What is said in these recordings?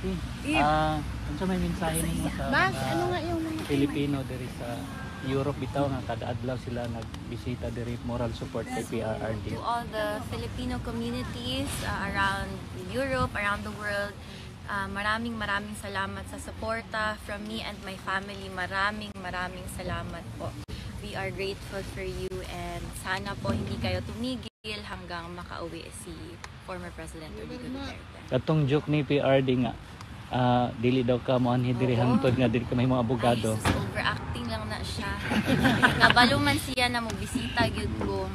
Unsa may mensahe nimo sa mga Pilipino diri sa Europe bitaw nga kada adlaw sila nagbisita diri moral support kay PRRD? To all the Filipino communities around Europe, around the world, maraming salamat sa suporta from me and my family. Maraming salamat po. We are grateful for you and sana po hindi kayo tumigil hanggang makauwi si former President Rodrigo Duterte. Katong joke ni PRD nga dili daw ka moanhi diri hangtod nga dili ka may mga abogado. Ay, overacting lang na siya. Kabalo man siya na mo bisita gyud ko.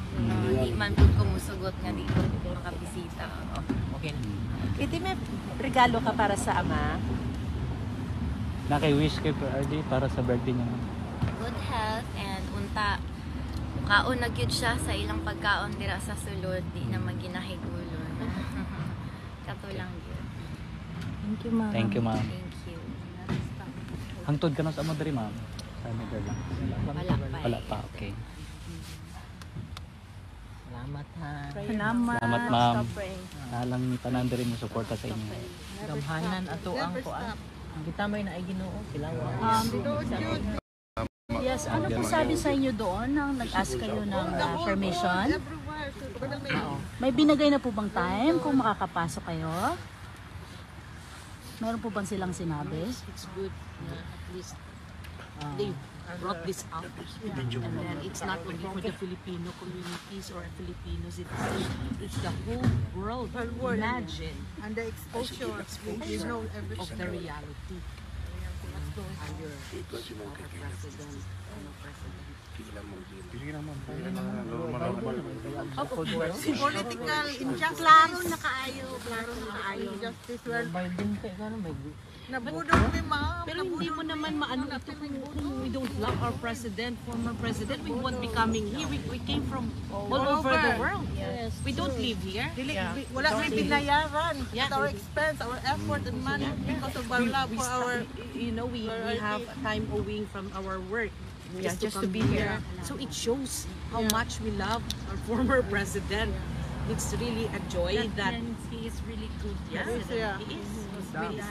Di man pud ko musugot nga di ko makabisita. Okay. Iti may regalo ka para sa ama? Nakay-wish kay PRD para sa birthday niya. Good health and unta kaon na gyud siya sa ilang pagkaon dira sa sulod, di na maginahigulon. Kato lang gyud. Thank you, ma'am. Thank you, ma'am. Thank you. Hangtod ka na sa amo diri, ma'am? Sa Miguel lang. Wala pa, okay. Salamat ha. Salamat, ma'am. Nalang ni tanan diri mo suporta sa inyo. Gamhanan ato ang kuan. Kita may naay Ginoo sila. Yes, ano po sabi sa inyo doon nang nag-ask kayo ng permission? May binigay na po bang time kung makakapasok kayo? Meron po bang silang sinabi? It's good na at least they brought this out. And then it's not only for the Filipino communities or Filipinos, it's the whole world. Imagine. And the exposure of the reality. Under our president. Political injustice. Klaro na kaayo. Injustice. Nabudol mi ma'am. Pero hindi mo naman maano ito kung we don't love our president, former president, we won't be coming here. We came from all over the world. Yes. We don't live here. Wala may binayaran. At our expense, our effort and money because of our love for our... You know, we have time owing from our work. Just to be here. So it shows how much we love our former president. It's really a joy that he is really good. Yes, he is.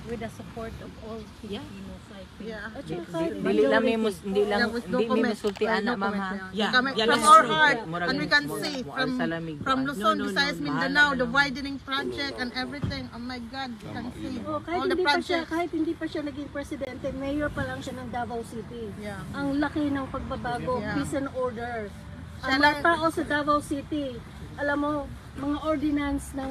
With the support of all Filipinos, I think. Dili lang may Hindi musultian na ma'am ha. From our heart, and we can see from Luzon, Visayas, Mindanao, the widening project and everything. Oh my God, we can see all the projects. Kahit hindi pa siya naging presidente, mayor pa lang siya ng Davao City. Ang laki ng pagbabago, peace and order. Ang mga tao sa Davao City, alam mo, mga ordinance ng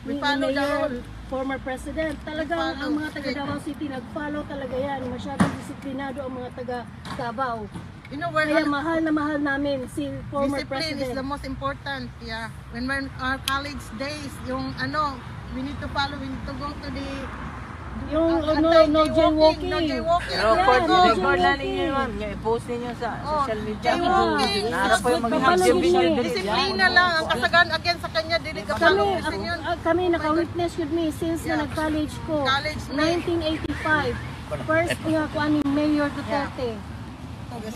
ni Mayor, former president, talagang ang mga taga Davao City nag-follow talaga yan. Masyadong disiplinado ang mga taga Davao. You know where Kaya mahal na mahal namin si former discipline president. is the most important. When we're in our college days, we need to follow, we need to go to the Yung no jaywalking. Record na ninyo ma'am. I-post ninyo sa social media. Nara po yung disiplina lang. Ang kasagaan again sa kanya, dili ka follow yun. Kami naka-witness with me since na nag-college ko. 1985. First nga ko ani Mayor Duterte.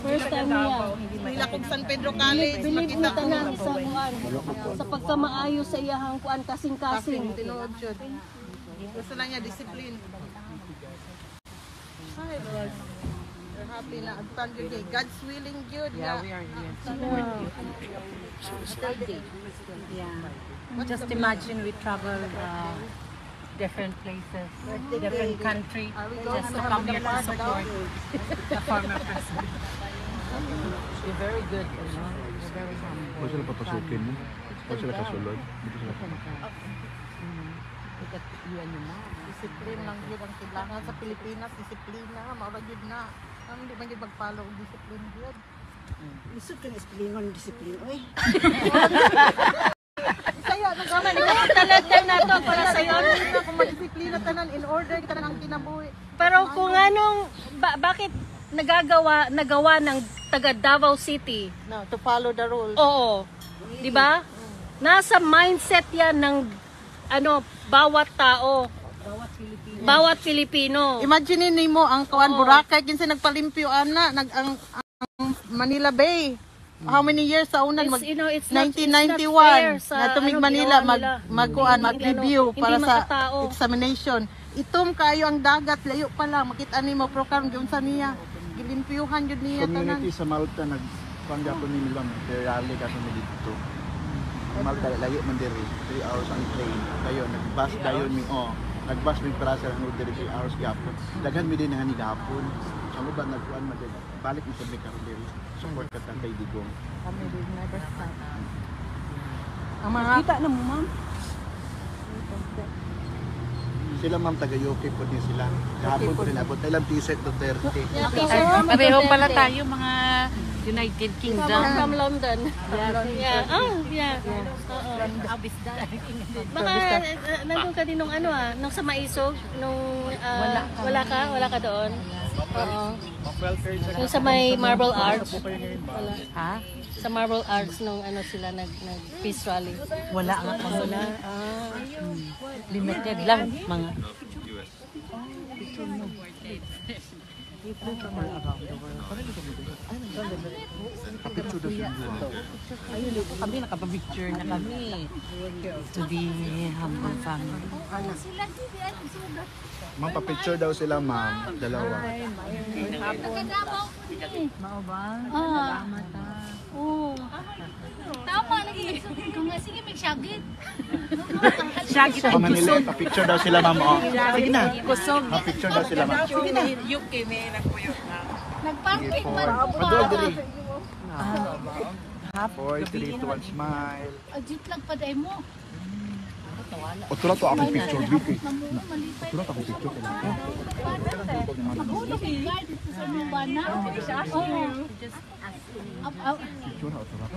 First time niya. Pila kong San Pedro College. Believe mo tanan sa kuan. Sa pagkamaayo sa iyahang kuan kasing-kasing. Tinuod yun. Gusto lang niya discipline. Hi Lord. We're happy na agpan yun. God's willing good. we are here. Just imagine we travel different places, different country, just to come here to support the former president. You're very good. You're very humble. Huwag sila papasukin mo. Huwag sila kasulod. Dito sila Discipline lang yun ang kailangan sa Pilipinas. Disiplina. Maurag yun na. Ang hindi man yun mag-follow ang discipline yun. Isod ka na isiplingon ng disiplina. Uy. Saya, nagkaman. Ikaw talag na to para sa'yo. Kung madisiplina tanan, in order ka na ang kinabuhi. Pero kung bakit nagawa ng taga Davao City? No, to follow the rules. Oo. 'Di ba? Nasa mindset 'yan ng bawat tao. Bawat Filipino. Imagine mo ang kawan Boracay kinsa nagpalimpyo ana ang Manila Bay. how many years sa unan mag It's not 1991 fair sa, na tumig ano, Manila ginawa nila. mag-review Hindi para sa makatao. examination. Itom kayo ang dagat, layo pa lang, makita ni mo program gyud sa niya. Gilimpyuhan jud niya tanan. Community sa Malta nagpanggapon ni Milam, rally ka kami dito. Malta layo man diri, 3 hours ang train. Kayo nagbus dayon mi nagbus mi para sa hangod diri 3 hours gyapon. Daghan mi din nga ni gapon. Sa uban nagkuan man din. Balik mi sa karon diri. Support ka tan kay Digong. Kami din never stop. Ang mga Kita na mo, ma'am. Sila ma'am taga-UK po din sila. Gapon po rin abot. Ilang t-shirt Duterte. Pareho pala tayo mga United Kingdom. From London. Yeah. Oh, yeah. Baka nandun ka din nung nung sa Maisog, nung wala ka doon. Oo. Yung sa may Marble Arch. Wala. Ha? Sa Marble Arch nung sila nag peace rally. Wala nga ako. Wala. Limited lang mga. Kami nakapapicture na kami to the humble family. Ma'am, pa-picture daw sila ma'am. Dalawa. Mao ba? Salamat Oo. Tama lagi. Kung nga sige magsagit. Shaggy Sa Manila, pa-picture daw sila ma'am. Sige na. kusog. Pa-picture daw sila ma'am. Sige na. UK may nakuyo na. Nagpangkit man. Madol diri. 4, 3, 2, 1, smile. Ajit lang pa day mo. O tulad to akong picture, Vicky. Namuno malipay. Tulad akong picture. Magulo kay guard dito sa Lubana. Picture o tulad.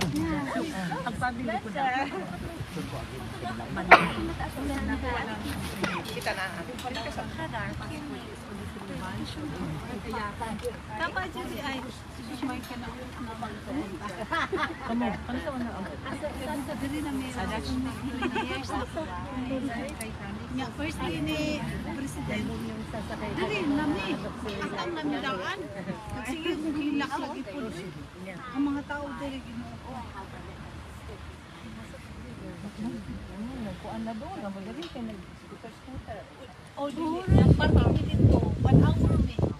First day ni President yung sasakay. Dali, nami. Ang nami daan. Sige, kung hilak lagi po. Ang mga tao dali ginoo. Kuan na doon, ang magaling kay nag-scooter. Oh, dili. Nagparking dito. 1 hour ni. 1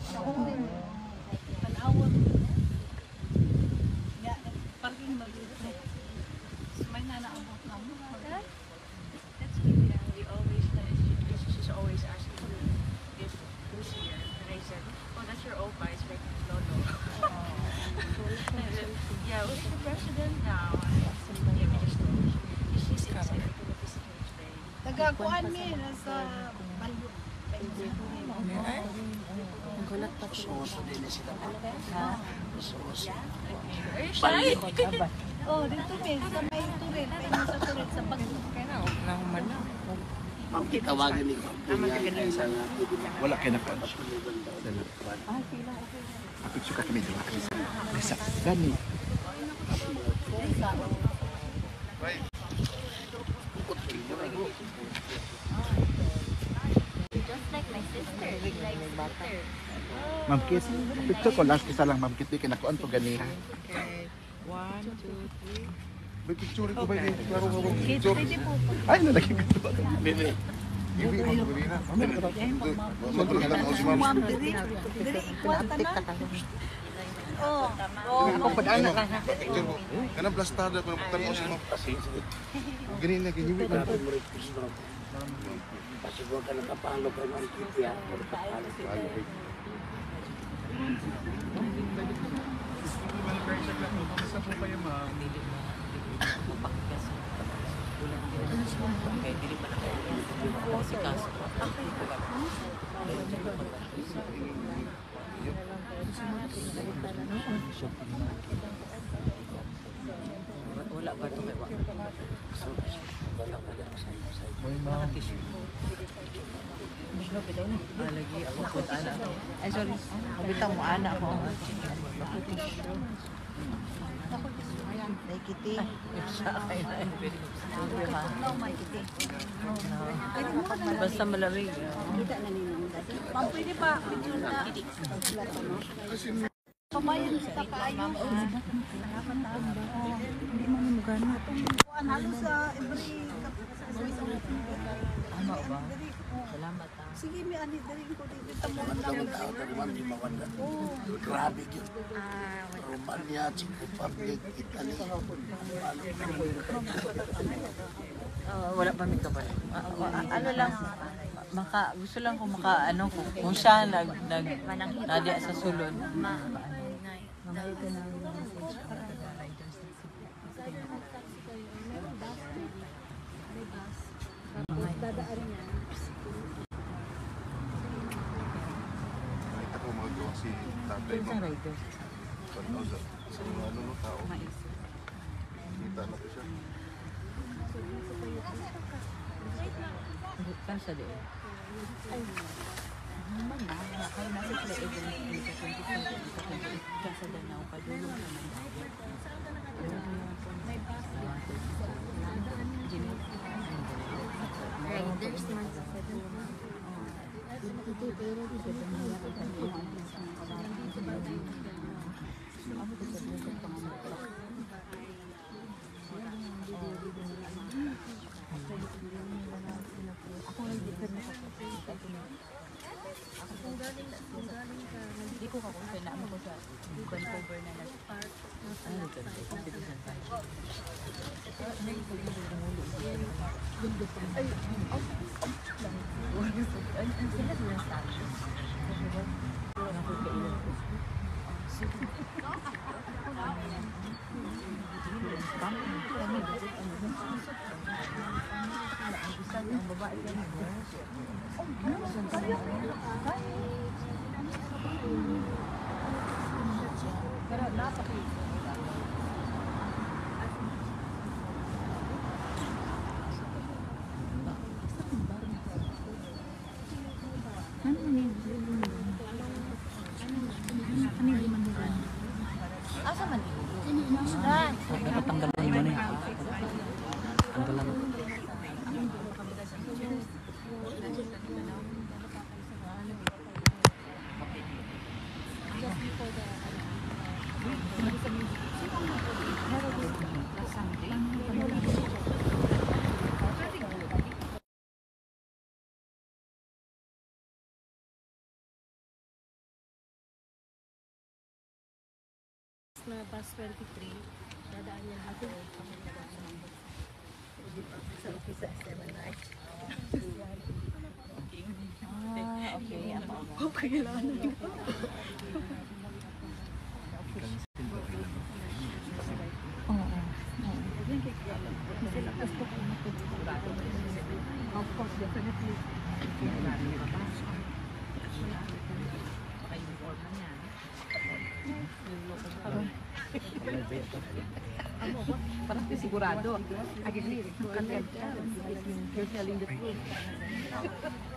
hour. Yeah, parking mag dito. May nanaabot na mo. That's really we always she's always asking if who's here. And I said, oh, that's your opa. It's like, no. Yeah, who's the president now? Yeah, we just told her. She's excited to the stage day. Nagakuan mi sa Balyo. Oh, dito mi sa may turin, may sa turin sa Bagyo. Ma'am, tawagin ni Wala kayo na pa. Pa-picture ka kami dalawa. Nasa gani. Just like my sister. Ma'am Kit, picture ko last kisa lang Ma'am Kit, di kinakuan to gani ha. Okay. 1, 2, 3. May picture ko ba yun? Klaro mo bang picture? Ay, nalagay ko ito. Bebe. Iwi mo ito rin ha. Sotro ka lang ako si ma'am. ako padana lang ha. Picture ko. Kanang plastada ko ng tanong si ma'am. Ganun na gihiwi ko. Pasibol ka nakapalo ka ng kipya. Wala ba ito may wala? Lagi ako put ana. Ay sorry. Bitaw mo ana ako. Nakiti. Basta malamig. Pwede pa, picture na. Pabayan kita kayo. Hindi mo magana. Halos sa every Ano ba? Salamat ah. sige, may ani din ko dito sa mga Ang tao naman di mawala. Grabe yun. Romania, Czech Republic, Italy. Wala pa may kabay. Ano lang, gusto lang kung kung siya nadya sa sulod. Nakita ko mga gawa si tatay mo. Sa mga ano no tao. Kita na ko siya. Kasa din. Hindi ko kakunti na ako sa bukan cover na nag-park. Ano ito? Competition pa. Ang sila ng statue. Ang babae yan. Pero napakita. Asa man? Tanggalan mo na yan. Tanggalan mo. Na bus 23, dadaan niya dito sa office sa SM Night. Okay. Okay, kailangan na dito. Of course, definitely. Parang sigurado. Again, content ka. You're telling the truth.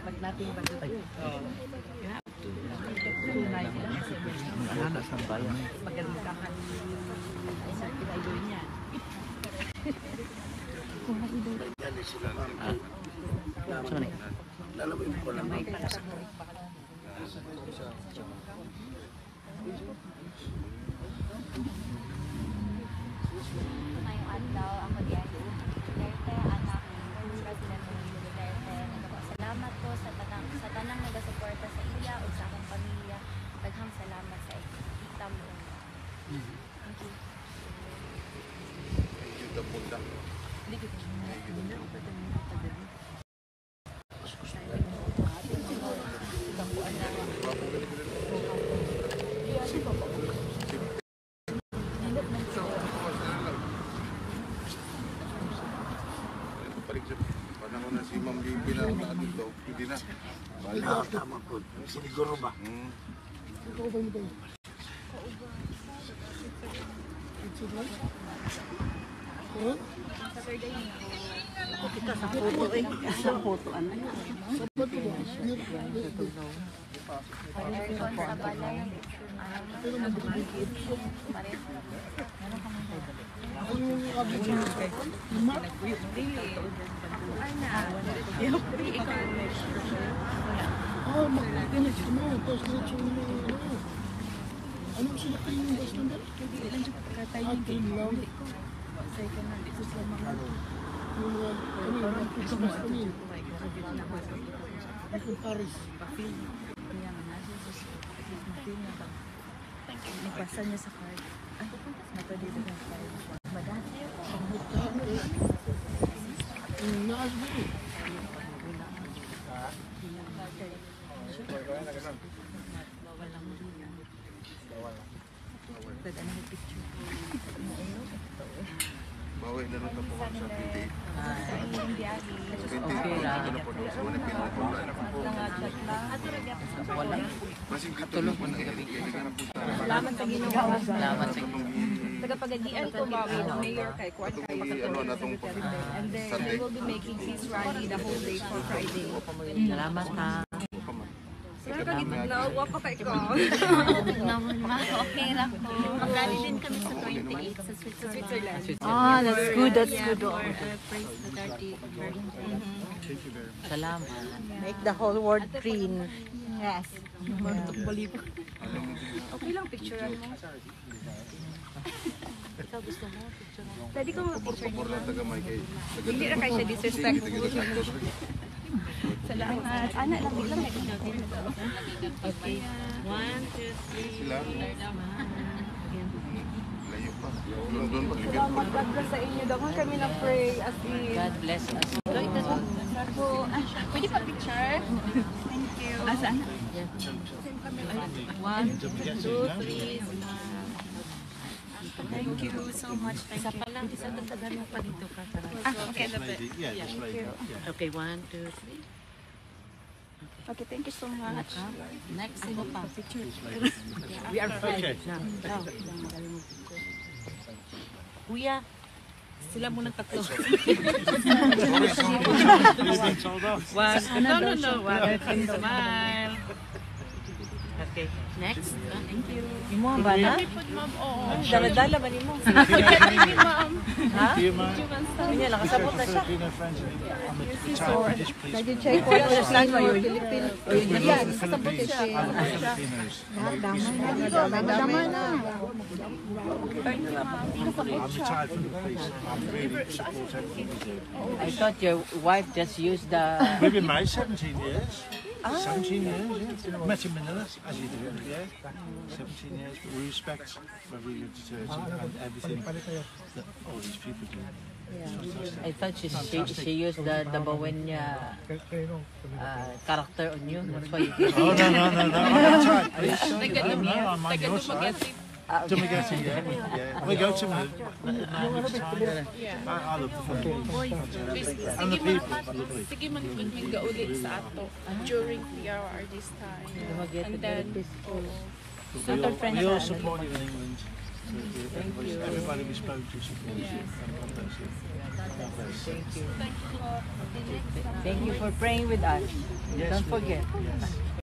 But nothing but the truth. You have to. Tunay ka. Anak sa bayan. Magaling ka ka. Ay, sa idol niya. Yan sila lang. Saan ni? Lalawin ko lang. Ngayong adlaw ako di ay Duterte, anak ni President Rodrigo Duterte. Nagpasalamat ko sa tanang nagasuporta sa iya o sa akong pamilya. Daghang salamat sa kita mo. Thank you. Thank you, Dapunta. Panahon na si Ma'am Bibi na natin daw. Hindi na. Tama po. Siniguro ba? Kita sa photo eh. Sa photo ano? Aircon sa balay. Anong sinakay yung bus nun? Hindi lang siya pagkatay yung game lang. Saya ka na dito sa mga... Yung mga... Parang sa bus kami. Ako Paris. Nagpasa niya sa card. Ay, napadito ng card. Madami. Naas mo. Bawi na lang po sa 28. Okay lang. Ito na po doon. Wala pinag-online. Wala. Kasi katulong po na ilagay na po sa... Salamat sa Ginoo. Salamat sa Tagapagagian ko mami ng mayor kay Kwan kay Ano na itong and then Sunday. we will be making peace rally the whole day for Friday. Salamat ha. Sir, kagitugnaw, wapa kay ko. Okay ra po. Magali din kami sa 28 sa Switzerland. Ah, that's good, that's good. Praise the 30 Virgin. Salamat. Make the whole world green. Yes. Okay lang, picturean mo. Ikaw gusto mo, picture mo. Pwede ko mag-picture Pabor niyo. lang taga-may kay... Hindi na kayo siya disrespectful. Salamat. Anak lang, biglang nag-inagin. Okay. 1, 2, 3. Sila. Layo pa. London pa. Salamat, God bless sa inyo. Dapat kami na-pray as in. God bless us. Pwede pa picture? Thank you. Asan? 1, 2, 3. Thank you so much. Thank you. Isa tagtagan mo pa dito ka. Okay, that's it. Okay, 1, 2, 3. Okay, thank you so much. Next, sino pa? We are friends now. Kuya, sila muna tatlo. No. Smile. Okay, next. Thank you. Yung mga bala? Dala-dala ba ni mo? Ha? Hindi lang, kasabot na siya. Nag-check ko yung saan mo yung Filipino. Yan, kasabot siya. Damay na. I thought your wife just used the... We've been married 17 years. 17 years, yeah. Met in Manila, as you do, yeah. 17 years, but we respect where we live to church and everything that all these people do. I thought she used the Bawenya character on you. That's why you did. Oh, no. I'm on your side. Dumaguete, yeah. We go to move. I love the family. And the people, lovely. Sige man kun hinga ulit sa ato during PRR this time. And then We all support you in England. Everybody we spoke to supports you. God bless you. God bless. Thank you. Thank you for praying with us. Don't forget. Yes.